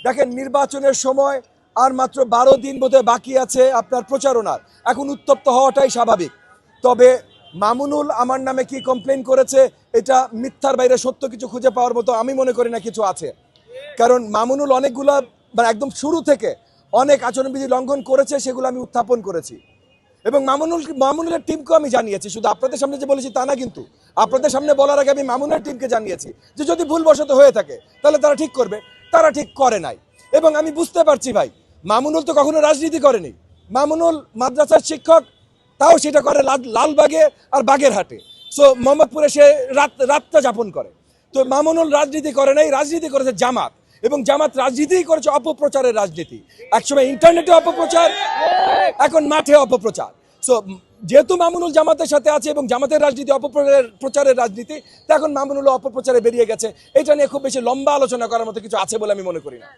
দেখেন নির্বাচনের সময় আর মাত্র 12 দিন বোধহয় বাকি আছে আপনার প্রচারণার। এখন উত্তপ্ত হওয়াটাই স্বাভাবিক। তবে মামুনুল আমার নামে কি কমপ্লেন করেছে এটা মিথ্যার বাইরে সত্য কিছু খুঁজে পাওয়ার মতো আমি মনে করি না কিছু আছে। কারণ মামুনুল অনেকগুলা মানে একদম শুরু থেকে অনেক আচরণবিধি লঙ্ঘন করেছে, সেগুলো আমি উত্থাপন করেছি এবং মামুনুলের টিমকে আমি জানিয়েছি। শুধু আপনাদের সামনে যে বলেছি তা না, কিন্তু আপনাদের সামনে বলার আগে আমি মামুনুলের টিমকে জানিয়েছি যে যদি ভুলবশত হয়ে থাকে তাহলে তারা ঠিক করবে। তারা ঠিক করে নাই এবং আমি বুঝতে পারছি ভাই, মামুনুল তো কখনো রাজনীতি করেনি। মামুনুল মাদ্রাসার শিক্ষক, তাও সেটা করে লালবাগে আর বাগেরহাটে। সো মোহাম্মদপুরে সে রাতটা যাপন করে। তো মামুনুল রাজনীতি করে নাই, রাজনীতি করেছে জামাত, এবং জামাত রাজনীতিই করেছে অপপ্রচারের রাজনীতি। একসময় ইন্টারনেটে অপপ্রচার, এখন মাঠে অপপ্রচার। সো যেহেতু মামুনুল জামাতের সাথে আছে এবং জামাতের রাজনীতি অপপ্রচারের রাজনীতি, তো এখন মামুনুল অপপ্রচারে বেরিয়ে গেছে। এটা নিয়ে খুব বেশি লম্বা আলোচনা করার মতো কিছু আছে বলে আমি মনে করি না।